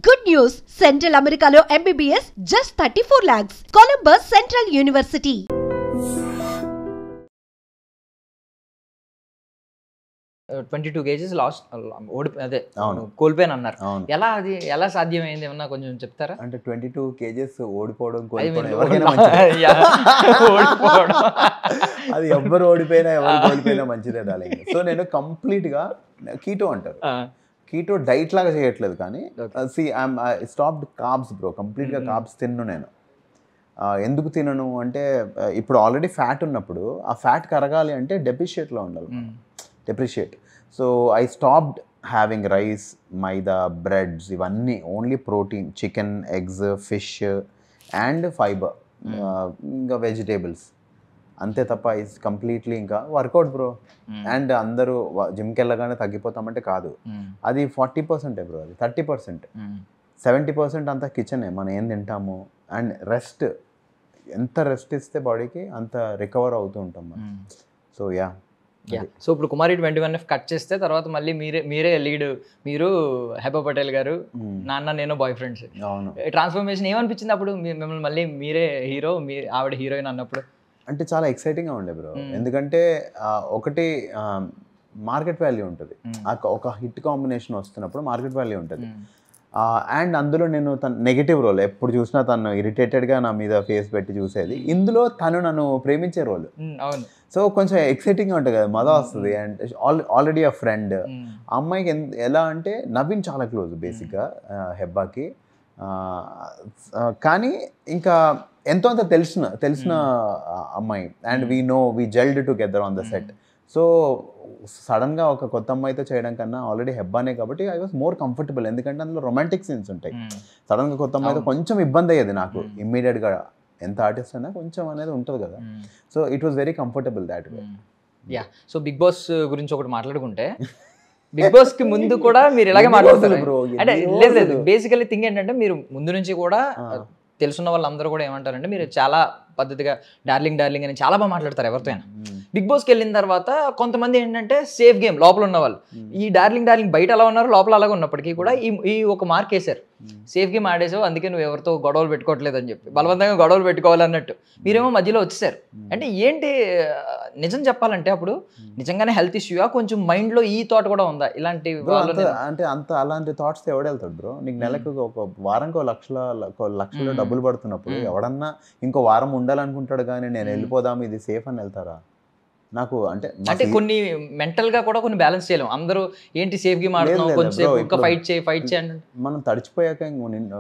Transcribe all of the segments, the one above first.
Good news! Central Americano MBBS just 34 lakhs. Columbus Central University. 22 kgs last అదే కోల్పోయాను అన్నారు. ఎలా సాధ్యమైంది ఏమన్నా కొంచెం చెప్తారా? అంటే 22 కేజెస్ ఓడిపోవడం అది ఎవ్వరు ఓడిపోయినా ఎవరు కోల్పోయినా మంచిదే డార్లింగ్. సో నేను కంప్లీట్గా కీటో అంటారు, కీటో డైట్ లాగా చేయట్లేదు, కానీ స్టాప్డ్ కార్బ్స్ బ్రో. కంప్లీట్గా కార్బ్స్ తిన్ను నేను. ఎందుకు తినను అంటే ఇప్పుడు ఆల్రెడీ ఫ్యాట్ ఉన్నప్పుడు ఆ ఫ్యాట్ కరగాలి అంటే డెప్రిషియేట్లో ఉండాలి, depreciate. So I stopped having rice, maida, breads, ఇవన్నీ only protein, chicken, eggs, fish and fibre, ఇంకా వెజిటేబుల్స్, అంతే తప్ప ఇస్ కంప్లీట్లీ ఇంకా వర్కౌట్ బ్రో. అండ్ అందరూ జిమ్కి వెళ్ళగానే తగ్గిపోతామంటే కాదు, అది 40% బ్రో, అది 30%. 70% అంతా కిచెనే, మనం ఏం తింటాము. అండ్ రెస్ట్, ఎంత రెస్ట్ ఇస్తే బాడీకి అంత రికవర్ అవుతూ ఉంటాం మనం. సో సో ఇప్పుడు కుమారి 21F కట్ చేస్తే తర్వాత మళ్ళీ మీరే లీడ్, మీరు హెబా పటేల్ గారు, నాన్న నేను బాయ్ ఫ్రెండ్స్. ట్రాన్స్ఫర్మేషన్ ఏమనిపించింది అప్పుడు మిమ్మల్ని మళ్ళీ మీరే హీరో, ఆవిడ హీరోయిన్ అన్నప్పుడు? అంటే చాలా ఎక్సైటింగ్గా ఉండే బ్రో. ఎందుకంటే ఒకటి మార్కెట్ వాల్యూ ఉంటుంది, ఒక హిట్ కాంబినేషన్ వస్తున్నప్పుడు మార్కెట్ వాల్యూ ఉంటుంది. అండ్ అందులో నేను తన నెగిటివ్ రోల్ ఎప్పుడు చూసినా తను ఇరిటేటెడ్గా నా మీద ఫేస్ పెట్టి చూసేది. ఇందులో తను నన్ను ప్రేమించే రోల్. సో కొంచెం ఎక్సైటింగ్గా ఉంటుంది కదా, మజా వస్తుంది. అండ్ ఆల్రెడీ ఆ ఫ్రెండ్, ఆ అమ్మాయికి ఎలా అంటే నవీన్ చాలా క్లోజ్ బేసిక్గా హెబ్బాకి, కానీ ఇంకా ఎంతో అంత తెలిసిన అమ్మాయి. And we gelled together on the set. So సడన్గా ఒక కొత్త అమ్మాయితో చేయడం కన్నా ఆల్రెడీ హెబ్బానే కాబట్టి ఐ వాస్ మోర్ కంఫర్టబుల్. ఎందుకంటే అందులో రొమాంటిక్ సీన్స్ ఉంటాయి. సడన్గా కొత్త అమ్మాయితో కొంచెం ఇబ్బంది అయ్యేది నాకు ఇమ్మీడియట్గా, ఎంత ఆర్టిస్ట్ అయినా కొంచెం అనేది ఉంటుంది కదా. So it was very comfortable that way. So Bigg Boss గురించి ఒకటి మాట్లాడుకుంటే, బిగ్ బాస్ కి ముందు కూడా మీరు ఇలాగే మాట్లాడుతారు అంటే లేదు, బేసికలీ థింగ్ ఏంటంటే మీరు ముందు నుంచి కూడా తెలుసున్న వాళ్ళందరూ కూడా ఏమంటారంటే మీరు చాలా పద్ధతిగా డార్లింగ్ అని చాలా బాగా మాట్లాడతారు ఎవరితో అయినా. బిగ్ బాస్కి వెళ్ళిన తర్వాత కొంతమంది ఏంటంటే సేఫ్ గేమ్ లోపల ఉన్న వాళ్ళు, ఈ డార్లింగ్ బయట అలా ఉన్నారు, లోపల అలాగే ఉన్నప్పటికీ కూడా ఈ ఒక మార్క్ వేశారు, సేఫ్ గేమ్ ఆడేసావు అందుకే నువ్వు ఎవరితో గొడవలు పెట్టుకోవట్లేదు అని చెప్పి, బలవంతంగా గొడవలు పెట్టుకోవాలన్నట్టు మీరేమో మధ్యలో వచ్చేసారు. అంటే ఏంటి నిజం చెప్పాలంటే అప్పుడు నిజంగానే హెల్త్ ఇష్యూయా, కొంచెం మైండ్లో ఈ థాట్ కూడా ఉందా ఇలాంటి? అంటే అలాంటి థాట్స్ ఎవడెళ్తాడు బ్రో? నీకు నెలకు ఒక వారానికి లక్షలో డబ్బులు పడుతున్నప్పుడు ఎవడన్నా ఇంకో వారం ఉండాలనుకుంటాడు, కానీ నేను వెళ్ళిపోదాం ఇది సేఫ్ అని వెళ్తారా? నాకు అంటే కొన్ని మెంటల్ గా కూడా కొన్ని బ్యాలెన్స్ చేయలేము. అందరూ ఏంటి సేఫ్ గేమ్ ఆడుతున్నాం, కొంచెం ఫైట్ చేయండి. మనం తడిచిపోయాక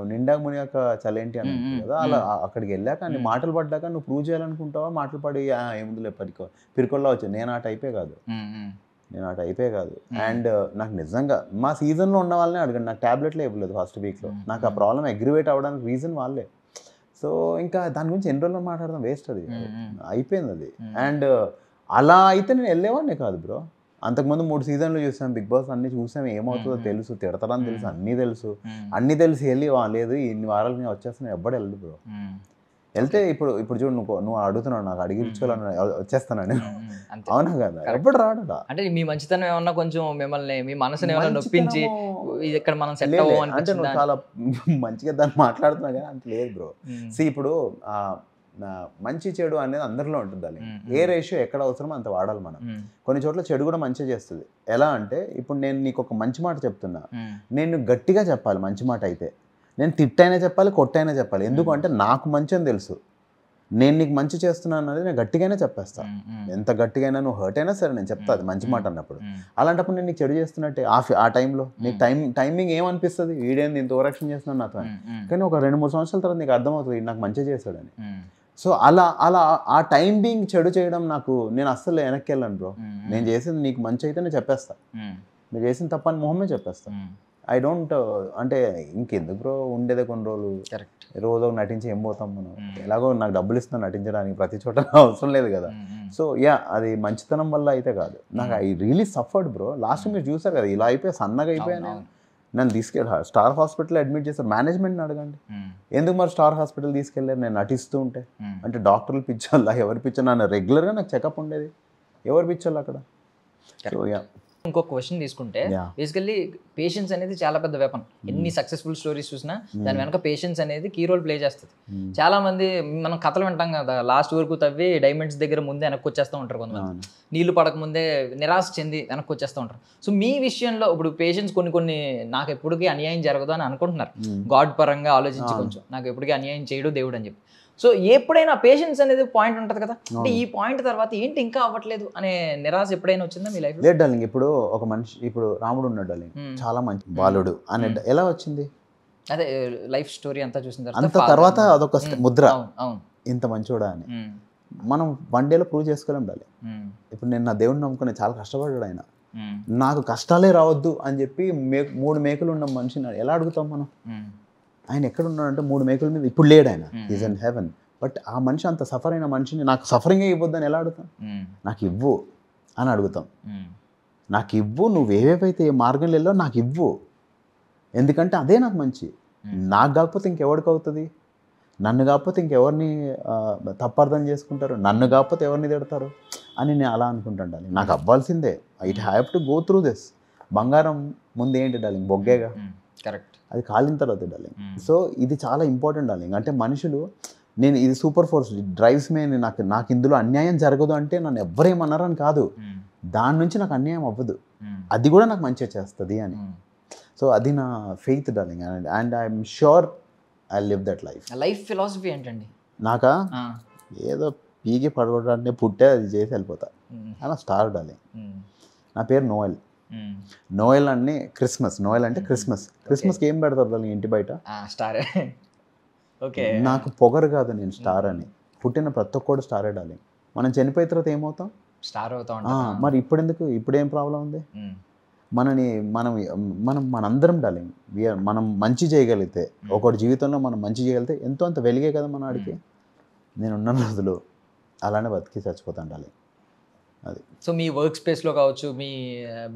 నిండా మునిగాక చలేంటి అని కదా, అలా అక్కడికి వెళ్ళాక అన్ని మాటలు పడ్డాక నువ్వు ప్రూవ్ చేయాలనుకుంటావా? మాటలు పడి ఏముందులే పిరికొల్లా వచ్చాయి. నేను ఆ టైపే కాదు. అండ్ నాకు నిజంగా మా సీజన్లో ఉన్న వాళ్ళనే అడగండి, నాకు ట్యాబ్లెట్లే ఇవ్వలేదు ఫస్ట్ వీక్లో. నాకు ఆ ప్రాబ్లం అగ్రివేట్ అవ్వడానికి రీజన్ వాళ్ళే. సో ఇంకా దాని గురించి ఎన్ని రోజులు మాట్లాడదాం, వేస్ట్, అది అయిపోయింది అది. అండ్ అలా అయితే నేను వెళ్ళేవాడిని కాదు బ్రో. అంతకుముందు 3 సీజన్లు చూసాం బిగ్ బాస్, అన్ని చూసాం, ఏమవుతుందో తెలుసు, తిడతారని తెలుసు, అన్నీ తెలిసి వెళ్ళి లేదు ఇన్ని వారాలు నేను వచ్చేస్తాను ఎవ్వడు వెళ్ళదు బ్రో. వెళ్తే ఇప్పుడు చూడు, నువ్వు అడుగుతున్నావు, నాకు అడిగించుకోవాలని వచ్చేస్తానని, అవునా కదా? ఎప్పుడు రాడు. అంటే మీ మంచితనం ఏమన్నా కొంచెం మిమ్మల్ని, మీ మనసుని ఏమన్నా నొప్పించి ఇక్కడ మనం సెట్ అవ్వం అంటే నువ్వు చాలా మంచిగా దాన్ని మాట్లాడుతున్నావు కానీ అంత లేదు బ్రో. ఇప్పుడు మంచి చెడు అనేది అందరిలో ఉంటుంది, దాన్ని ఏ రేషియో ఎక్కడ అవసరమో అంత వాడాలి మనం. కొన్ని చోట్ల చెడు కూడా మంచిగా చేస్తుంది. ఎలా అంటే ఇప్పుడు నేను నీకు ఒక మంచి మాట చెప్తున్నా, నేను గట్టిగా చెప్పాలి మంచి మాట అయితే, నేను తిట్టైనా చెప్పాలి, కొట్టైనా చెప్పాలి. ఎందుకంటే నాకు మంచి అని తెలుసు, నేను నీకు మంచి చేస్తున్నాను అనేది నేను గట్టిగానే చెప్పేస్తాను. ఎంత గట్టిగా నువ్వు హర్ట్ అయినా సరే నేను చెప్తా అది మంచి మాట అన్నప్పుడు. అలాంటప్పుడు నేను నీకు చెడు చేస్తున్నట్టే ఆ టైంలో నీకు టైమింగ్ ఏమనిపిస్తుంది, వీడేంది ఇంత ఓవరాక్షన్ చేస్తున్నాను నాతో అని. కానీ ఒక 2-3 సంవత్సరాల తర్వాత నీకు అర్థమవుతుంది నాకు మంచి చేశాడని. సో అలా ఆ టైం బీయింగ్ చెడు చేయడం నేను అస్సలు వెనక్కి వెళ్ళను బ్రో. నేను చేసింది నీకు మంచి అయితే నేను చెప్పేస్తా, మీరు చేసిన తప్పని మొహమే చెప్పేస్తా. ఐ డోంట్ అంటే ఇంకెందుకు బ్రో ఉండేదే కొన్ని రోజులు, రోజు నటించి ఏం పోతాం మనం, ఎలాగో నాకు డబ్బులు ఇస్తున్నాను నటించడానికి, ప్రతి చోట అవసరం లేదు కదా. సో అది మంచితనం వల్ల అయితే కాదు, నాకు I really suffered bro. Last మీరు చూసారు కదా, ఇలా అయిపోయి సన్నగా అయిపోయాను. నన్ను తీసుకెళ్ళి స్టార్ హాస్పిటల్ అడ్మిట్ చేశారు. మేనేజ్మెంట్ని అడగండి ఎందుకు మరి స్టార్ హాస్పిటల్ తీసుకెళ్ళారు నేను నటిస్తూ ఉంటే. అంటే డాక్టర్లు పిచ్చోళ్ళ, ఎవరి పిచ్చో? నన్ను రెగ్యులర్గా నాకు చెకప్ ఉండేది, ఎవరు పిచ్చోళ్ళు అక్కడ? సో ఇంకొక క్వశ్చన్ తీసుకుంటే బేసికల్లీ పేషెన్స్ అనేది చాలా పెద్ద వెపన్. ఎన్ని సక్సెస్ఫుల్ స్టోరీస్ చూసినా దాని వెనక పేషెన్స్ అనేది కీ రోల్ ప్లే చేస్తుంది. చాలా మంది మనం కథలు వింటాం కదా, లాస్ట్ వరకు తవ్వి డైమండ్స్ దగ్గర ముందే వెనక్కి వచ్చేస్తూ ఉంటారు కొంతమంది, నీళ్లు పడక ముందే నిరాశ చెంది వెనక్కి వచ్చేస్తూ ఉంటారు. సో మీ విషయంలో ఇప్పుడు పేషెన్స్ కొన్ని నాకు ఎప్పటికీ అన్యాయం జరగదు అని అనుకుంటున్నారు, గాడ్ పరంగా ఆలోచించి కొంచెం నాకు ఎప్పటికీ అన్యాయం చేయడు దేవుడు అని చెప్పి. సో ఎప్పుడైనా పేషెన్స్ అనేది పాయింట్ ఉంటుంది కదా, అంటే ఈ పాయింట్ తర్వాత ఏంటి ఇంకా అవ్వట్లేదు అనే నిరాశ ఎప్పుడైనా వచ్చిందా మీ లైఫ్? లేదు డార్లింగ్, ఇప్పుడు ఒక మనిషి, ఇప్పుడు రాముడు ఉన్నాడు డార్లింగ్, చాలా మంచి బాలుడు అనే ఎలా వచ్చింది? అదే లైఫ్ స్టోరీ అంతా చూసిన తర్వాత అదొక ముద్ర, ఇంత మంచోడా అని మనం వన్ డేలో ప్రూవ్ చేసుకోలేం డార్లింగ్. ఇప్పుడు నేను నా దేవుడిని నమ్ముకుని చాలా కష్టపడ్డాడు ఆయన, నాకు కష్టాలే రావద్దు అని చెప్పి 3 మేకులు ఉన్న మనిషిని ఎలా అడుగుతాం మనం? ఆయన ఎక్కడ ఉన్నాడంటే 3 మేకుల మీద ఇప్పుడు లేడు ఆయన, ఈజ్ ఇన్ హెవెన్. బట్ ఆ మనిషి అంత సఫర్ అయిన మనిషిని నాకు సఫరింగే ఇవ్వద్దని ఎలా అడుగుతాం? నాకు ఇవ్వు అని అడుగుతాం. నాకు ఇవ్వు, నువ్వు ఏవేవైతే ఏ మార్గంలో వెళ్ళో నాకు ఇవ్వు, ఎందుకంటే అదే నాకు మంచి. నాకు కాకపోతే ఇంకెవరికి అవుతుంది? నన్ను కాకపోతే ఇంకెవరిని తప్పర్థం చేసుకుంటారు? నన్ను కాకపోతే ఎవరిని తిడతారు అని నేను అలా అనుకుంటాను డార్లింగ్. నాకు అవ్వాల్సిందే, it have to go through this. బంగారం ముందు ఏంటి డార్లింగ్? బొగ్గేగా. కరెక్ట్. అది కాలిన తర్వాత డార్లింగ్. సో ఇది చాలా ఇంపార్టెంట్ డార్లింగ్. అంటే మనుషులు, నేను ఇది సూపర్ ఫోర్స్ డ్రైవ్స్ మే, నాకు ఇందులో అన్యాయం జరగదు అంటే నన్ను ఎవ్వరేమన్నారని కాదు, దాని నుంచి నాకు అన్యాయం అవ్వదు, అది కూడా నాకు మంచిగా చేస్తుంది అని. సో అది నా faith darling, and I'm sure I live that life. Life philosophy ఏంటండి? నాకా ఏదో పీకి పడగొట్టడానికి పుట్టే అది చేసి వెళ్ళిపోతా అలా స్టార్ డార్లింగ్. నా పేరు నోయల్. నోయల్ అంటే క్రిస్మస్, నోయల్ అంటే క్రిస్మస్కి ఏం పెడతారు డార్లింగ్ ఇంటి బయట? స్టార్. ఓకే. నాకు పొగరు కాదు నేను స్టార్ అని, పుట్టిన ప్రతి ఒక్కడు స్టారే డార్లింగ్. మనం చనిపోయిన తర్వాత ఏమవుతాం? స్టార్ అవుతాం. మరి ఇప్పుడేం ప్రాబ్లం ఉంది? మనందరం డార్లింగ్, మనం మంచి చేయగలిగితే, ఒకటి జీవితంలో మనం మంచి చేయగలిగితే ఎంతో అంత వెలిగే కదా మన ఆడికి. నేను ఉన్న రోజులు అలానే బతికి చచ్చిపోతాను డార్లింగ్. అది. సో మీ వర్క్ స్పేస్లో కావచ్చు, మీ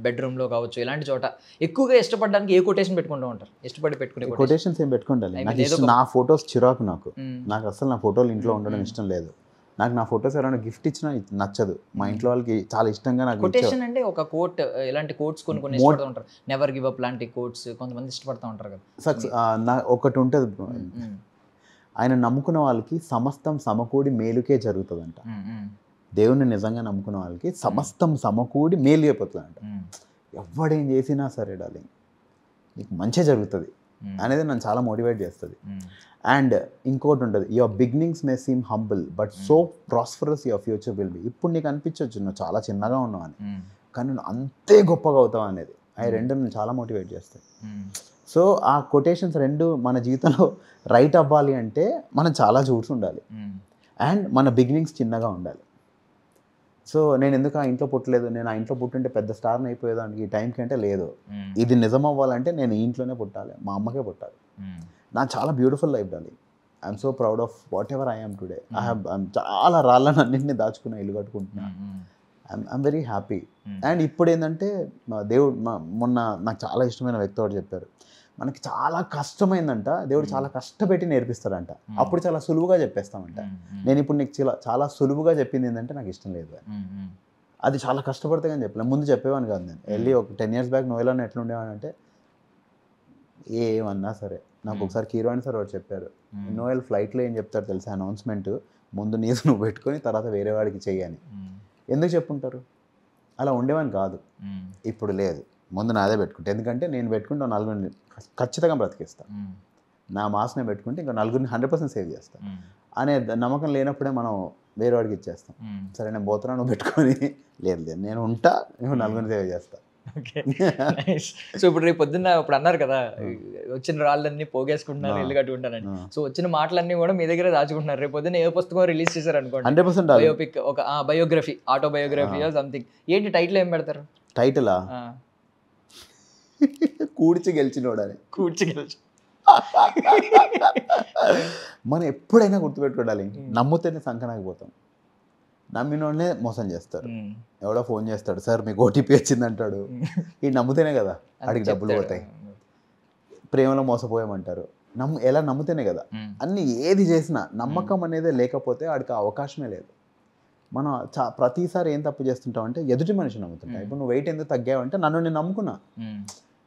బెడ్రూమ్లో కావచ్చు, ఇలాంటి చోట ఎక్కువగా ఇష్టపడడానికి ఏ కొటేషన్ పెట్టుకుంటూ ఉంటారు? ఇష్టపడి పెట్టుకునే కొటేషన్స్ ఏం పెట్టుకుంటాను. నా ఫొటోస్ చిరాకు, నాకు అసలు నా ఫోటోలు ఇంట్లో ఉండడం ఇష్టం లేదు. నాకు నా ఫొటోస్ ఎవరైనా గిఫ్ట్ ఇచ్చినా నచ్చదు. మా ఇంట్లో వాళ్ళకి చాలా ఇష్టంగా నాకు కొటేషన్ అంటే ఒక కోట్, ఇలాంటి కోట్స్ కొన్ని ఇష్టపడుతూ ఉంటారు, నెవర్ గివ్ అప్ లాంటి కోట్స్ కొంతమంది ఇష్టపడుతూ ఉంటారు కదా. ఒకటి ఉంటుంది, ఆయన నమ్ముకున్న వాళ్ళకి సమస్తం సమకూడి మేలుకే జరుగుతుందంట. దేవుణ్ణి నిజంగా నమ్ముకున్న వాళ్ళకి సమస్తం సమకూడి మేలు అయిపోతుందంట. ఎవడేం చేసినా సరే డార్లింగ్ నీకు మంచిగా జరుగుతుంది అనేది నన్ను చాలా మోటివేట్ చేస్తుంది. అండ్ ఇంకోటి ఉంటుంది, your beginnings May seam humble but so prosperous your future will be. ఇప్పుడు నీకు అనిపించవచ్చు నువ్వు చాలా చిన్నగా ఉన్నావు అని, కానీ నువ్వు అంతే గొప్పగా అవుతావు అనేది. అవి రెండు నన్ను చాలా మోటివేట్ చేస్తాయి. సో ఆ కొటేషన్స్ రెండు మన జీవితంలో రైట్ అవ్వాలి అంటే మనం చాలా చూసి ఉండాలి, అండ్ మన బిగినింగ్స్ చిన్నగా ఉండాలి. సో నేను ఎందుకు ఆ ఇంట్లో పుట్టలేదు, నేను ఆ ఇంట్లో పుట్టుంటే పెద్ద స్టార్ని అయిపోయేదానికి ఈ టైంకి అంటే లేదు. ఇది నిజం అవ్వాలంటే నేను ఈ ఇంట్లోనే పుట్టాలి, మా అమ్మకే పుట్టాలి. నా చాలా beautiful life darling. I'm so proud of whatever I am today. చాలా రాళ్ళని అన్నింటినీ దాచుకున్నా, ఇల్లు కట్టుకుంటున్నా. I'm very happy. అండ్ ఇప్పుడు ఏంటంటే దేవుడు మొన్న నాకు చాలా ఇష్టమైన వ్యక్తి ఒకటి చెప్పారు, మనకి చాలా కష్టమైందంట దేవుడు చాలా కష్టపెట్టి నేర్పిస్తాడంట, అప్పుడు చాలా సులువుగా చెప్పేస్తామంట. నేను ఇప్పుడు నీకు చాలా సులువుగా చెప్పింది ఏంటంటే నాకు ఇష్టం లేదు, అది చాలా కష్టపడితే కానీ చెప్పలేదు. ముందు చెప్పేవాని కాదు. నేను వెళ్ళి ఒక 10 years బ్యాక్ నోయల్ ఎట్లా ఉండేవాని అంటే ఏమన్నా సరే. నాకు ఒకసారి కీరవాణి సార్ ఒకటి చెప్పారు, నోయల్ ఫ్లైట్లో ఏం చెప్తారు తెలుసా అనౌన్స్మెంట్, ముందు నీది నువ్వు పెట్టుకొని తర్వాత వేరే వాడికి చెయ్యని. ఎందుకు చెప్పుంటారు? అలా ఉండేవాని కాదు. ఇప్పుడు లేదు, ముందు నాదే పెట్టుకుంటే, ఎందుకంటే నేను పెట్టుకుంటే 4 ఖచ్చితంగా బ్రతికిస్తాను. నా మాస్ నేను పెట్టుకుంటే ఇంకా 4 100% సేవ్ చేస్తాను అనే నమ్మకం లేనప్పుడే మనం వేరే వాడికి ఇచ్చేస్తాం. సరే నేను పోతున్నా, నువ్వు పెట్టుకొని, లేదు నేను ఉంటా, నువ్వు 4 సేవ్ చేస్తా. ఓకే. సో ఇప్పుడు రేపు పొద్దున్న ఇప్పుడు అన్నారు కదా, వచ్చిన రాళ్ళన్నీ పోగేసుకుంటున్నారు, ఇల్లు కట్టుకుంటానని. సో వచ్చిన మాటలన్నీ కూడా మీ దగ్గర దాచుకుంటున్నారు. రేపు పొద్దున్న ఏ పుస్తకం రిలీజ్ చేశారు అనుకోండి, 100% బయోపిక్, ఒక బయోగ్రఫీ, ఆటోబయోగ్రఫీ సంథింగ్, ఏంటి టైటిల్ ఏం పెడతారు? టైటిలా? కూర్చి గెలిచినోడని. కూర్చి గెలిచి మనం ఎప్పుడైనా గుర్తుపెట్టుకోవాలి, నమ్ముతేనే సంకనాకపోతాం, నమ్మినోడనే మోసం చేస్తారు. ఎవడో ఫోన్ చేస్తాడు, సార్ మీకు ఓటీపీ వచ్చింది అంటాడు, ఈ నమ్ముతేనే కదా ఆడికి డబ్బులు పోతాయి. ప్రేమలో మోసపోయామంటారు, ఎలా నమ్ముతేనే కదా అన్ని. ఏది చేసినా నమ్మకం అనేది లేకపోతే ఆడికి అవకాశమే లేదు. మనం ప్రతిసారి ఏం తప్పు చేస్తుంటాం అంటే ఎదుటి మనిషి నమ్ముతుంటా. ఇప్పుడు నువ్వు వెయిట్ ఎందుకు తగ్గావంటే నన్ను నేను నమ్ముకున్నా.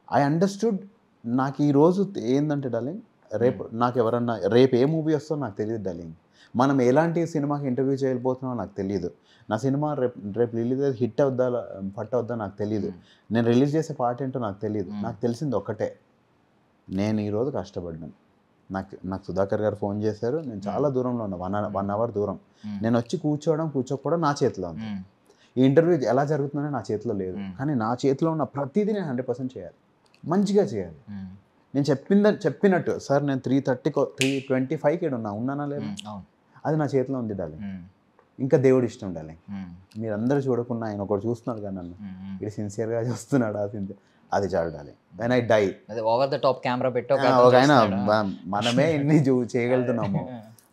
I understood. నాకు ఈ రోజు ఏంటంటే డార్లింగ్, రేపు ఏ మూవీ వస్తుందో నాకు తెలియదు డార్లింగ్. మనం ఎలాంటి సినిమాకి ఇంటర్వ్యూ చేయబోతున్నామో నాకు తెలియదు. నా సినిమా రేపు రిలీజ్ అయితే హిట్ అవుద్దా ఫట్ అవుద్దా నాకు తెలియదు. నేను రిలీజ్ చేసే పార్ట్ ఏంటో నాకు తెలియదు. నాకు తెలిసింది ఒక్కటే, నేను ఈరోజు కష్టపడ్డాను. నాకు సుధాకర్ గారు ఫోన్ చేశారు. నేను చాలా దూరంలో ఉన్నా, 1 hour దూరం. నేను వచ్చి కూర్చోకపోవడం నా చేతిలో ఉంది. ఈ ఇంటర్వ్యూ ఎలా జరుగుతుందని నా చేతిలో లేదు. కానీ నా చేతిలో ఉన్న ప్రతిదీ నేను 100% చేయాలి, మంచిగా చేయాలి. నేను చెప్పినట్టు సార్ నేను 3:25కి ఉన్నానా లేదా, అది నా చేతిలో ఉంది డార్లింగ్. ఇంకా దేవుడు ఇష్టం డార్లింగ్. మీరందరూ చూడకుండా ఆయన ఒకటి చూస్తున్నాడు కానీ నన్ను ఇది సిన్సియర్గా చూస్తున్నాడు, అది చాలు darling. When I die over the top camera పెట్టో ఆయన మనమే ఎన్ని చేయగలుగుతున్నాము,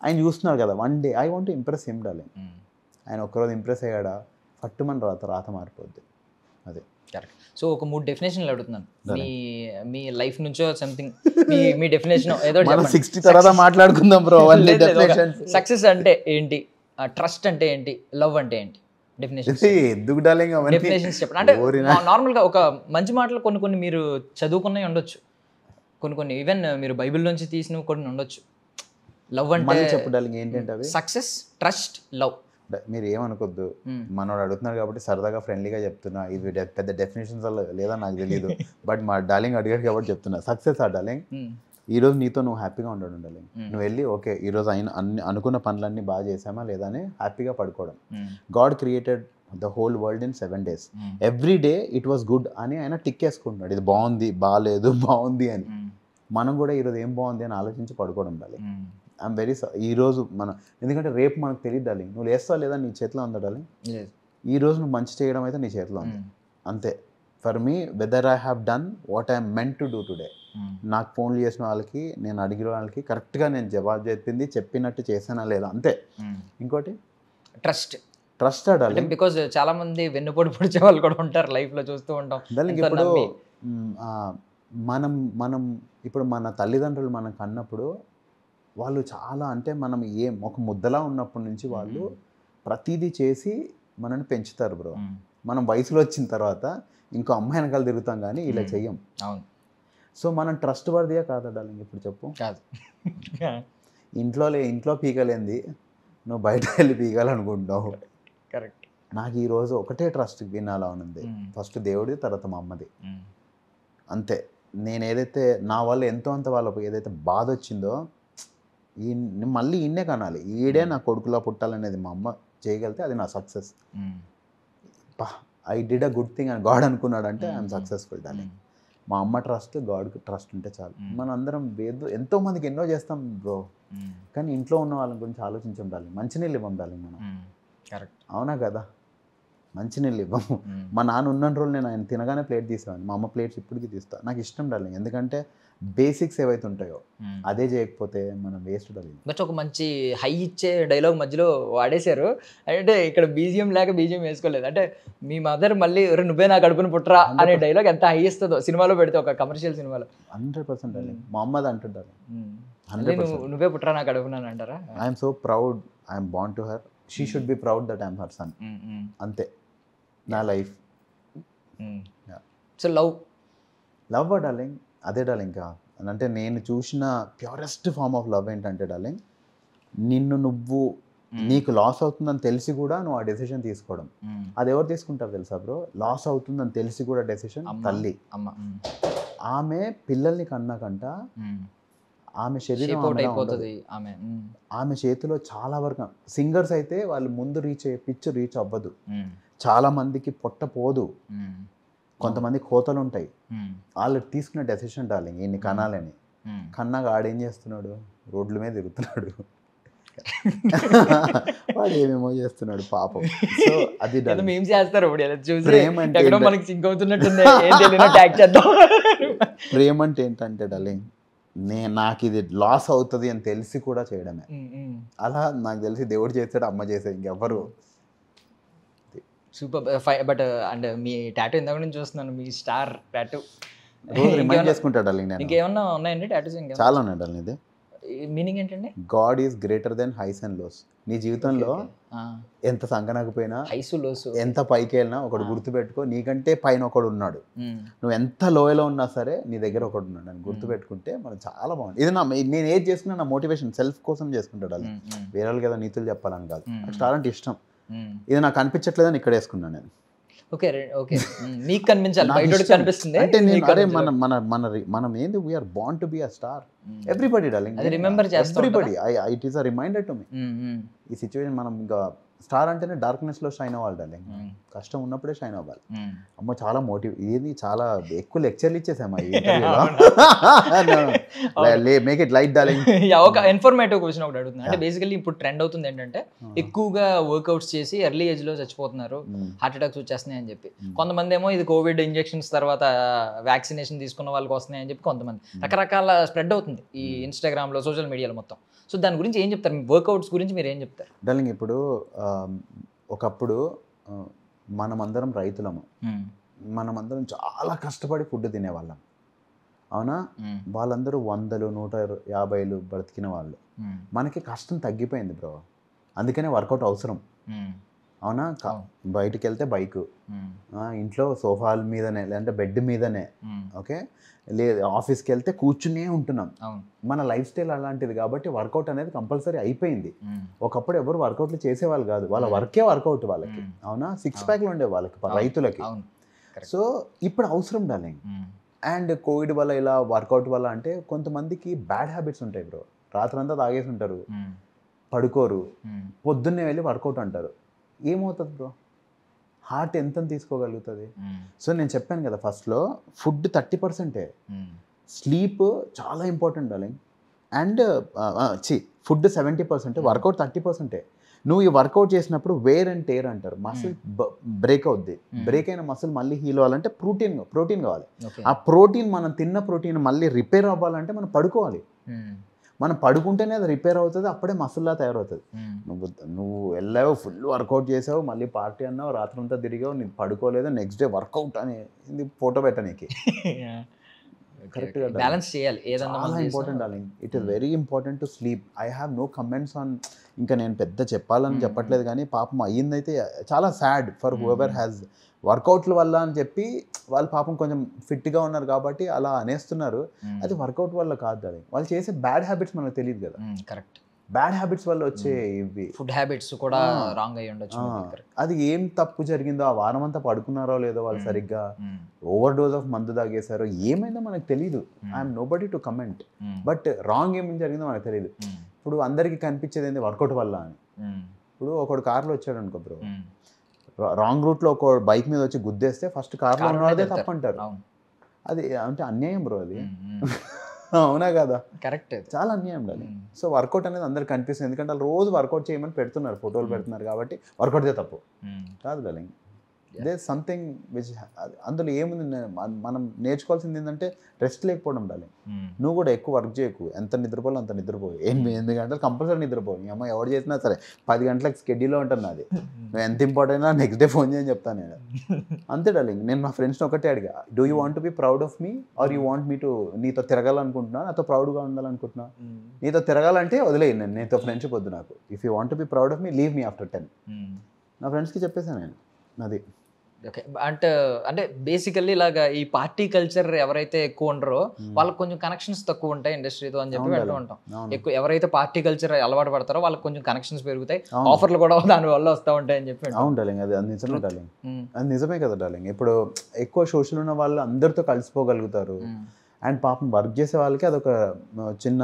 ఆయన చూస్తున్నారు కదా. One day I want to impress him darling. ఆయన ఒక్కరోజు ఇంప్రెస్ అయ్యాడా ఫట్టుమని రాత మారిపోద్ది. అదే కరెక్ట్. సో ఒక 3 డెఫినేషన్లు అడుగుతున్నాను. మీ లైఫ్ నుంచో సంథింగ్ మీ డెఫినేషన్ ఏదో 60 తర్వాత మాట్లాడుకుందాం బ్రో. సక్సెస్ అంటే ఏంటి, ట్రస్ట్ అంటే ఏంటి, లవ్ అంటే ఏంటి, డెఫినేషన్స్ ఎందుకు డార్లింగ్ డెఫినేషన్స్ చెప్పండి. అంటే నార్మల్గా ఒక మంచి మాటలు కొన్ని మీరు చదువుకున్నవి ఉండొచ్చు, కొన్ని ఈవెన్ మీరు బైబిల్ నుంచి తీసినవి కొన్ని ఉండొచ్చు. లవ్ అంటే చెప్పు డార్లింగ్ ఏంటంటే అవి సక్సెస్, ట్రస్ట్, లవ్. మీరు ఏమనుకోద్దు, మనోడు అడుగుతున్నారు కాబట్టి సరదాగా ఫ్రెండ్లీగా చెప్తున్నా. ఇది పెద్ద డెఫినేషన్స్ లేదా నాకు తెలియదు, బట్ మా డార్లింగ్ అడిగాడు కాబట్టి చెప్తున్నా. సక్సెస్ డార్లింగ్, ఈ రోజు నీతో నువ్వు హ్యాపీగా ఉండడం డార్లింగ్. నువ్వు వెళ్ళి ఓకే ఈరోజు అనుకున్న పనులన్నీ బాగా చేసామా లేదా అని హ్యాపీగా పడుకోవడం. God created the whole world in 7 days. Every day it was good అని ఆయన టిక్ వేసుకుంటున్నాడు. ఇది బాగుంది, బాగాలేదు, బాగుంది అని. మనం కూడా ఈరోజు ఏం బాగుంది అని ఆలోచించి పడుకోవడం డార్లింగ్. ఐఎమ్ వెరీ ఈరోజు ఎందుకంటే రేపు మనకు తెలియదు డార్లింగ్. నువ్వు లేస్తావు లేదా నీ చేతిలో ఉందా డార్లింగ్. ఈ రోజు నువ్వు మంచి చేయడం అయితే నీ చేతిలో ఉంది అంతే. For me weather I have done what I'm meant to do today. నాకు ఫోన్లు చేసిన వాళ్ళకి, నేను అడిగిన వాళ్ళకి కరెక్ట్గా నేను జవాబు చెప్పినట్టు చేసానా లేదా అంతే. ఇంకోటి ట్రస్ట్ డార్లింగ్. బికాజ్ చాలా మంది వెన్నుపోటు పొడిచే వాళ్ళు కూడా ఉంటారు లైఫ్లో, చూస్తూ ఉంటాం డార్లింగ్. ఇప్పుడు మనం ఇప్పుడు మన తల్లిదండ్రులు మనకు అన్నప్పుడు వాళ్ళు చాలా అంటే మనం ఒక ముద్దలా ఉన్నప్పటి నుంచి వాళ్ళు ప్రతిదీ చేసి మనల్ని పెంచుతారు బ్రో. మనం వయసులో వచ్చిన తర్వాత ఇంకో అమ్మాయి వెనకాల తిరుగుతాం కానీ ఇలా చెయ్యం. సో మనం ట్రస్ట్ వర్దియా కాదా డార్లింగ్ ఇప్పుడు చెప్పు. కాదు. ఇంట్లో పీకలేంది నువ్వు బయట వెళ్ళి పీకాలనుకుంటున్నావు. కరెక్ట్. నాకు ఈరోజు ఒకటే ట్రస్ట్ వినాలా ఉంది, ఫస్ట్ దేవుడిది, తర్వాత మా అమ్మది అంతే. నేను ఏదైతే నా వల్ల ఎంతో అంత వాళ్ళకు ఏదైతే బాధ వచ్చిందో మళ్ళీ ఈయనే కనాలి, ఈడే నా కొడుకులా పుట్టాలనేది మా అమ్మ చేయగలిగితే అది నా success. I did a good thing అని గాడ్ అనుకున్నాడంటే ఐఎమ్ సక్సెస్ఫుల్ డార్లింగ్. మా అమ్మ ట్రస్ట్, గాడ్కి ట్రస్ట్ ఉంటే చాలు. మన అందరం ఎంతో మందికి ఎన్నో చేస్తాం బ్రో, కానీ ఇంట్లో ఉన్న వాళ్ళ గురించి ఆలోచించాం డార్లింగ్. మంచినీళ్ళు ఇవ్వం డార్లింగ్ మనం. కరెక్ట్. అవునా కదా, మంచినీళ్ళు ఇవ్వము. మా నాన్న ఉన్న రోజులు నేను ఆయన తినగానే ప్లేట్ తీసేవాడిని. మా అమ్మ ప్లేట్స్ ఇప్పటికీ తీస్తాను. నాకు ఇష్టం డార్లింగ్, ఎందుకంటే బేసిక్స్ ఏవైతే ఉంటాయో అదే చేయకపోతే మనం వేస్ట్ డార్లింగ్. బట్ ఒక మంచి హై ఇచ్చే డైలాగ్ మధ్యలో వాడేశారు, అంటే ఇక్కడ బీజిఎం లేక బీజిఎం వేసుకోలేదు. అంటే మీ మదర్ మళ్ళీ నువ్వే నా కడుపుని పుట్టరా అనే డైలాగ్ ఎంత హై ఇస్తుందో సినిమాలో పెడితే, ఒక కమర్షియల్ సినిమాలో. 100% డార్లింగ్. మా అమ్మది అంటుంటారు, నువ్వే పుట్టరా నా కడుపున అంటారా. I'm so proud, I'm born to her, she should be proud that I'm her son. అంతే నా లైఫ్. సో లవ్ డార్లింగ్ అదే డార్లింగ్. ఇంకా అంటే నేను చూసిన ప్యూరెస్ట్ ఫార్మ్ ఆఫ్ లవ్ ఏంటంటే డార్లింగ్, నువ్వు నీకు లాస్ అవుతుందని తెలిసి కూడా నువ్వు ఆ డెసిషన్ తీసుకోవడం. అది ఎవరు తీసుకుంటారు తెలుసా బ్రో? లాస్ అవుతుందని తెలిసి కూడా డెసిషన్ తల్లి. ఆమె పిల్లల్ని కన్నాకంట ఆమె శరీరం ఆమె చేతిలో చాలా వరకు. సింగర్స్ అయితే వాళ్ళు ముందు పిచ్ రీచ్ అవ్వదు. చాలా మందికి పొట్ట పోదు, కొంతమంది కోతలు ఉంటాయి. వాళ్ళు తీసుకున్న డెసిషన్ డార్లింగ్ ఈయన్ని కనాలని. కన్నాగా ఆడేం చేస్తున్నాడు, రోడ్ల మీద తిరుగుతున్నాడు, వాడు ఏమేమో చేస్తున్నాడు పాపం. సో అది ప్రేమ అంటే ఏంటంటే డార్లింగ్, నాకు ఇది లాస్ అవుతుంది అని తెలిసి కూడా చేయడమే. అలా నాకు తెలిసి దేవుడు చేస్తాడు, అమ్మ చేసేది, ఇంకెవ్వరు. సూపర్. బట్ అండ్ మీ టాటూ ఇందాక నుంచి చూస్తున్నాను, మీ స్టార్ టాటూ రిమైండ్ చేసుకుంటాడు డార్లింగ్. నేను ఇంకేమన్నా ఉన్నాయండి టాటూస్? ఇంకా చాలా ఉన్నాయి డార్లింగ్. ఇది మీనింగ్ ఏంటండి? God is greater than highs and lows. నీ జీవితంలో ఎంత సంకనకపోయినా, హైసు లోసు, ఎంత పైకి వెళ్ళినా ఒకడు గుర్తుపెట్టుకో, నీకంటే పైన ఒకడు ఉన్నాడు. నువ్వు ఎంత లోయలో ఉన్నా సరే నీ దగ్గర ఒకడు ఉన్నాడు అని గుర్తుపెట్టుకుంటే మనం చాలా బాగుంది. ఇది నేను ఏది చేసుకున్నా నా మోటివేషన్ సెల్ఫ్ కోసం చేసుకుంటాడు. అది వేరే వాళ్ళకి ఏదో నీతులు చెప్పాలని కాదు. నాకు స్టార్ అంటే ఇష్టం. ఇది నాకు అనిపించట్లేదని ఇక్కడ వేసుకున్నాను నేను. ఓకే ఓకే, మీకు కనిపించాలి, బయటకి కనిపిస్తుంది అంటే నేను అరే మనం ఏంది, we're born to be a star. Everybody darling, అది రిమెంబర్ చేస్తాం. Everybody it is a reminder to me. ఈ సిచ్యువేషన్ మనం ఇంకా స్టార్ అంటేనే డార్క్నెస్ లో షైన్ అవ్వాలి డార్లింగ్. కష్టం ఉన్నప్పుడే షైన్ అవ్వాలి. అమ్మ చాలా ఇది చాలా ఎక్కువ లెక్చర్లు ఇచ్చేసామా ఈ మేక్ ఇట్ లైట్ డార్లింగ్. ఒక ఇన్ఫర్మేటివ్ క్వశ్చన్ ఒకటి అడుగుతుంది. అంటే బేసికల్లీ ఇప్పుడు ట్రెండ్ అవుతుంది ఏంటంటే ఎక్కువగా వర్కౌట్స్ చేసి ఎర్లీ ఏజ్ లో చచ్చిపోతున్నారు, హార్ట్ అటాక్స్ వచ్చేస్తున్నాయి అని చెప్పి. కొంతమంది ఏమో ఇది కోవిడ్ ఇంజెక్షన్స్ తర్వాత వ్యాక్సినేషన్ తీసుకున్న వాళ్ళకి వస్తున్నాయి అని చెప్పి కొంతమంది రకరకాల స్ప్రెడ్ అవుతుంది ఈ ఇన్స్టాగ్రామ్ లో, సోషల్ మీడియాలో మొత్తం. సో దాని గురించి ఏం చెప్తారు? వర్కౌట్స్ గురించి మీరు ఏం చెప్తారు? డార్లింగ్ ఇప్పుడు ఒకప్పుడు మనమందరం రైతులము, మనమందరం చాలా కష్టపడి ఫుడ్ తినేవాళ్ళం, అవునా? వాళ్ళందరూ 100, 150 బ్రతికిన వాళ్ళు. మనకి కష్టం తగ్గిపోయింది బ్రో, అందుకనే వర్కౌట్ అవసరం, అవునా? బయటికి వెళ్తే బైక్, ఇంట్లో సోఫాల మీదనే లేదంటే బెడ్ మీదనే, ఓకే, లేదు ఆఫీస్కి వెళ్తే కూర్చునే ఉంటున్నాం. మన లైఫ్ స్టైల్ అలాంటిది కాబట్టి వర్కౌట్ అనేది కంపల్సరీ అయిపోయింది. ఒకప్పుడు ఎవరు వర్కౌట్లు చేసేవాళ్ళు కాదు, వాళ్ళ వర్కే వర్కౌట్ వాళ్ళకి, అవునా? 6 ప్యాక్లు ఉండే వాళ్ళకి, రైతులకి. సో ఇప్పుడు అవసరం డార్లింగ్. అండ్ కోవిడ్ వల్ల ఇలా వర్కౌట్ వల్ల అంటే కొంతమందికి బ్యాడ్ హ్యాబిట్స్ ఉంటాయి బ్రో. రాత్రంతా తాగేసి ఉంటారు, పడుకోరు, పొద్దున్నే వెళ్ళి వర్కౌట్ అంటారు. ఏమవుతుంది బ్రో? హార్ట్ ఎంత తీసుకోగలుగుతుంది? సో నేను చెప్పాను కదా ఫస్ట్లో, ఫుడ్ 30%, స్లీప్ చాలా important darling. And food 70%, workout 30%. నువ్వు ఈ వర్కౌట్ చేసినప్పుడు వేర్ అండ్ టేర్ అంటారు, మసిల్ బ్రేక్ అవుద్ది. బ్రేక్ అయిన మసిల్ మళ్ళీ హీల్ అవ్వాలంటే ప్రోటీన్ కావాలి. ఆ ప్రోటీన్, మనం తిన్న ప్రోటీన్ మళ్ళీ రిపేర్ అవ్వాలంటే మనం పడుకోవాలి. మనం పడుకుంటేనే అది రిపేర్ అవుతుంది, అప్పుడే మసిల్లా తయారవుతుంది. నువ్వు వెళ్ళావు, ఫుల్ వర్కౌట్ చేసావు, మళ్ళీ పార్టీ అన్నావు, రాత్రంతా తిరిగావు, నీకు పడుకోలేదు, నెక్స్ట్ డే వర్కౌట్ అని ఫోటో పెట్టనీకి. కరెక్ట్గా బ్యాలెన్స్ చేయాలి. చాలా important darling. It is very important to sleep. I have no comments on, ఇంకా నేను పెద్ద చెప్పాలని చెప్పట్లేదు కానీ పాపం అయ్యిందైతే చాలా సాడ్ ఫర్ హూఎవర్ హ్యాస్ వర్కౌట్ల వల్ల అని చెప్పి వాళ్ళు పాపం కొంచెం ఫిట్గా ఉన్నారు కాబట్టి అలా అనేస్తున్నారు. అది వర్కౌట్ వల్ల కాదు, అది వాళ్ళు చేసే బ్యాడ్ హ్యాబిట్స్ మనకు తెలియదు కదా. కరెక్ట్, బ్యాడ్ హ్యాబిట్స్ వల్ల వచ్చే ఇవి ఫుడ్ హ్యాబిట్స్ కూడా రాంగ్ అయ్యి ఉండొచ్చు. అది ఏం తప్పు జరిగిందో, ఆ వారం అంతా పడుకున్నారో లేదో వాళ్ళు సరిగ్గా, ఓవర్ డోస్ ఆఫ్ మందు తాగేశారో, ఏమైందో మనకు తెలియదు. I'm nobody to comment, but wrong ఏమేమి జరిగిందో మనకు తెలియదు. ఇప్పుడు అందరికీ కనిపించేది ఏంటి, వర్కౌట్ వల్ల అని. ఇప్పుడు ఒకడు కార్లో వచ్చాడు అనుకో బ్రో, రాంగ్ రూట్లో ఒక బైక్ మీద వచ్చి గుద్దేస్తే ఫస్ట్ కార్లో ఉన్నదే తప్పు అంటారు. అది అంటే అన్యాయం బ్రో, అది అవునా కదా? కరెక్ట్, చాలా అన్యాయం ఉండాలి. సో వర్కౌట్ అనేది అందరికి కనిపిస్తుంది, ఎందుకంటే వాళ్ళు రోజు వర్కౌట్ చేయమని పెడుతున్నారు, ఫోటోలు పెడుతున్నారు కాబట్టి వర్కౌట్ తప్పు కాదు డార్లింగ్. దే సంథింగ్ విచ్, అందులో ఏముంది, మనం నేర్చుకోవాల్సింది ఏంటంటే రెస్ట్ లేకపోవడం డార్లింగ్. నువ్వు కూడా ఎక్కువ వర్క్ చేయకు, ఎంత నిద్రపోవాలో అంత నిద్రపోవు. 8 గంటలు కంపల్సరీ నిద్రపోవు. నీ అమ్మ ఎవరు చేసినా సరే 10 గంటలకు స్కెడ్యూల్లో ఉంటుంది అది. నువ్వు ఎంత ఇంపార్టెంట్ అయినా నెక్స్ట్ డే ఫోన్ చేయని చెప్తాను నేను, అంతే డార్లింగ్. నేను మా ఫ్రెండ్స్ని ఒకటే అడిగా, do you want to be proud of me or you want me to, నీతో తిరగాలనుకుంటున్నా, నాతో ప్రౌడ్గా ఉండాలనుకుంటున్నా. నీతో తిరగాలంటే వదిలేయి, నేను నీతో ఫ్రెండ్షిప్ వద్దు నాకు. If you want to be proud of me, leave me after 10. నా ఫ్రెండ్స్కి చెప్పేసాను నేను అది. ఓకే, అంటే బేసికల్లీ ఇలాగా ఈ పార్టీ కల్చర్ ఎవరైతే ఎక్కువ ఉండరో వాళ్ళకి కొంచెం కనెక్షన్స్ తక్కువ ఉంటాయి ఇండస్ట్రీతో అని చెప్పి వెళ్తూ ఉంటాం. ఎక్కువ ఎవరైతే పార్టీ కల్చర్ అలవాటు పడతారో వాళ్ళకి కొంచెం కనెక్షన్స్ పెరుగుతాయి, ఆఫర్లు కూడా దాని వల్ల వస్తూ ఉంటాయి అని చెప్పి. అవును డార్లింగ్, అది నిజమే డార్లింగ్, అది నిజమే కదా డార్లింగ్. ఇప్పుడు ఎక్కువ సోషల్ ఉన్న వాళ్ళు అందరితో కలిసిపోగలుగుతారు. అండ్ పాపం వర్క్ చేసే వాళ్ళకి అదొక చిన్న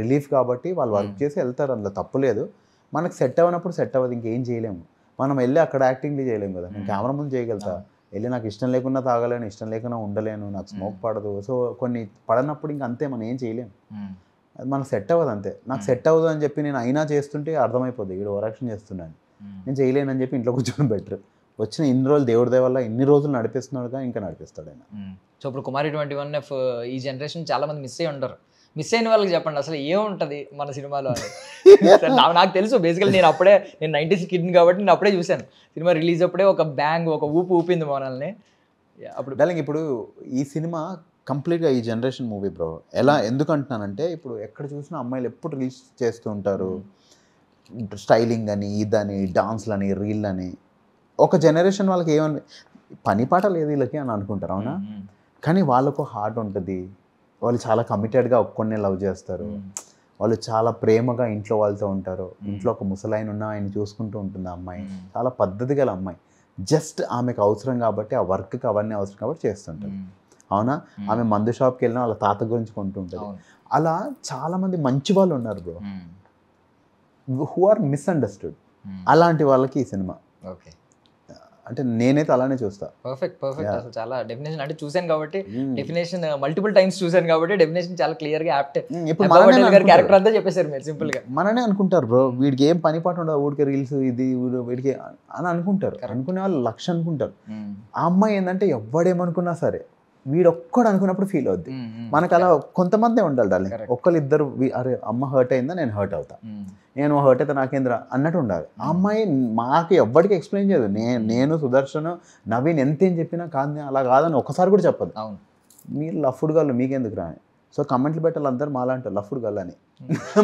రిలీఫ్ కాబట్టి వాళ్ళు వర్క్ చేసి వెళ్తారు, అందులో తప్పు లేదు. మనకు సెట్ అవ్వనప్పుడు సెట్ అవ్వదు, ఇంకేం చేయలేము. మనం వెళ్ళి అక్కడ యాక్టింగ్ చేయలేము కదా. నేను కెమెరా ముందు చేయగలుగుతా, వెళ్ళి నాకు ఇష్టం లేకుండా తాగలేను, ఇష్టం లేకుండా ఉండలేను, నాకు స్మోక్ పడదు. సో కొన్ని పడనప్పుడు ఇంక అంతే, మనం ఏం చేయలేము, అది మనకు సెట్ అవ్వదు అంతే. నాకు సెట్ అవ్వదు అని చెప్పి నేను అయినా చేస్తుంటే అర్థమైపోద్ది, వీడు ఓవరాక్షన్ చేస్తున్నాను, నేను చేయలేనని చెప్పి ఇంట్లో కూర్చొని బెటర్. వచ్చిన ఇన్ని రోజులు దేవుడి దయ వల్ల ఇన్ని రోజులు నడిపిస్తున్నాడుగా, ఇంకా నడిపిస్తాడు ఆయన. సో ఇప్పుడు కుమారి 21 ఈ జనరేషన్ చాలా మంది మిస్ అయ్యి ఉంటారు. మిస్ అయిన వాళ్ళకి చెప్పండి అసలు ఏముంటుంది మన సినిమాలో అని. నాకు తెలుసు బేసికల్, నేను 90s కిడ్ కాబట్టి నేను అప్పుడే చూశాను సినిమా రిలీజ్ అప్పుడే. ఒక బ్యాంగ్, ఒక ఊపు ఊపింది మనల్ని అప్పుడు. డార్లింగ్ ఇప్పుడు ఈ సినిమా కంప్లీట్గా ఈ జనరేషన్ మూవీ బ్రో. ఎందుకు అంటున్నానంటే ఇప్పుడు ఎక్కడ చూసినా అమ్మాయిలు ఎప్పుడు రీల్స్ చేస్తూ ఉంటారు, స్టైలింగ్ అని, ఇదని, డాన్స్లని, రీల్ అని. ఒక జనరేషన్ వాళ్ళకి ఏమని పని పాట లేదు వీళ్ళకి అని అనుకుంటారు, అవునా? కానీ వాళ్ళకు హార్ట్ ఉంటుంది, వాళ్ళు చాలా కమిటెడ్గా ఒక్కొన్నే లవ్ చేస్తారు, వాళ్ళు చాలా ప్రేమగా ఇంట్లో వాళ్ళతో ఉంటారు. ఇంట్లో ఒక ముసలాయన ఉన్న ఆయన చూసుకుంటూ ఉంటుంది ఆ అమ్మాయి, చాలా పద్ధతి గల అమ్మాయి. జస్ట్ ఆమెకు అవసరం కాబట్టి, ఆ వర్క్కి అవన్నీ అవసరం కాబట్టి చేస్తుంటుంది, అవునా? ఆమె మందు షాప్కి వెళ్ళినా వాళ్ళ తాత గురించి కొంటుంటుంది. అలా చాలామంది మంచి వాళ్ళు ఉన్నారు బ్రో, హూ ఆర్ మిస్అండర్స్టూడ్. అలాంటి వాళ్ళకి ఈ సినిమా. ఓకే, అంటే నేనైతే అలానే చూస్తా. పర్ఫెక్ట్. అసలు చాలా డెఫినేషన్ అంటే చూసాను కాబట్టి, డెఫినేషన్ మల్టిపుల్ టైమ్స్ చూసాను కాబట్టి డెఫినేషన్ చాలా క్లియర్ గా యాప్ట్. ఇప్పుడు క్యారెక్టర్ అంతా చెప్పేశారు మీరు సింపుల్ గా. మననే అనుకుంటారు బ్రో, వీడికి ఏం పని పాట ఉండదు, ఊడికి రీల్స్ ఇది వీడికి అని అనుకుంటారు. అనుకునే వాళ్ళు లక్ష అనుకుంటారు. ఆ అమ్మాయి ఏంటంటే ఎవడేమనుకున్నా సరే వీడొక్కడు అనుకున్నప్పుడు ఫీల్ అవుద్ది. మనకు అలా కొంతమందే ఉండాలి డార్లింగ్. ఒక్కరు ఇద్దరు అరే అమ్మ హర్ట్ అయిందా, నేను హర్ట్ అవుతా, నేను హర్ట్ అయితే నాకేంద్రా అన్నట్టు ఉండాలి. ఆ అమ్మాయి మాకు ఎవ్వడికి ఎక్స్ప్లెయిన్ చేయదు. నేను సుదర్శన్, నవీన్ ఎంతేం చెప్పినా కాదు అలా కాదని ఒక్కసారి కూడా చెప్పదు. మీరు లఫ్డ్ గల్లు మీకెందుకు రాని. సో కమెంట్లు పెట్టాలి అందరు మాలాంటారు లఫ్డ్ గల్ అని.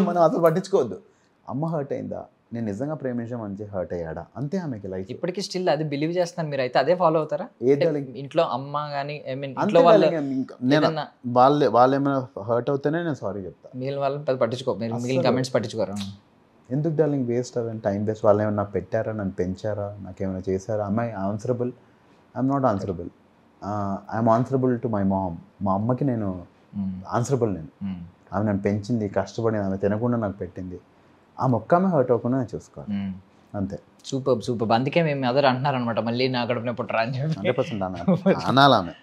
మనం అసలు పట్టించుకోవద్దు. అమ్మ హర్ట్ అయిందా, నేను నిజంగా ప్రేమించే మంచి హర్ట్ అయ్యాడా, అంతే ఆమెకి లైఫ్. ఇప్పటికీ స్టిల్ అది బిలీవ్ చేస్తాను. మీరు అయితే అదే ఫాలో అవుతారా? ఇంట్లో అమ్మ కానీ వాళ్ళు ఏమైనా హర్ట్ అవుతేనే నేను సారీ చెప్తా. మిగిలిన వాళ్ళని పట్టించుకో, మిగిలిన కమెంట్స్ పట్టించుకోరు. ఎందుకు డార్లింగ్ వేస్ట్ అవ్వండి టైం వేస్ట్. వాళ్ళు ఏమైనా పెట్టారా, నన్ను పెంచారా, నాకేమైనా చేశారా? అమ్మాయి answerable, I'm not answerable. I'm answerable to my mom. మా అమ్మకి నేను ఆన్సరబుల్. ఆమె నన్ను పెంచింది, కష్టపడింది, ఆమె తినకుండా నాకు పెట్టింది. ఆ మొక్కమే హర్ట్ అవ్వకుండా నేను చూసుకోవాలి, అంతే. సూపర్. అందుకే మేము అదర్ అంటున్నారు అనమాట, మళ్ళీ నా గడుపునే పుట్టరా అని చెప్పి. 100% అనాలి ఆమె.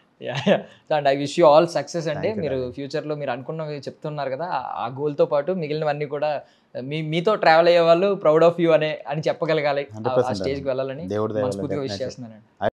And I wish you all success అండి. మీరు ఫ్యూచర్లో మీరు అనుకున్నవి చెప్తున్నారు కదా, ఆ గోల్తో పాటు మిగిలినవన్నీ కూడా మీతో ట్రావెల్ అయ్యే వాళ్ళు ప్రౌడ్ ఆఫ్ యూ అని చెప్పగలగాలి, ఆ స్టేజ్కి వెళ్ళాలని మనస్ఫూర్తిగా విష్ చేస్తున్నానండి.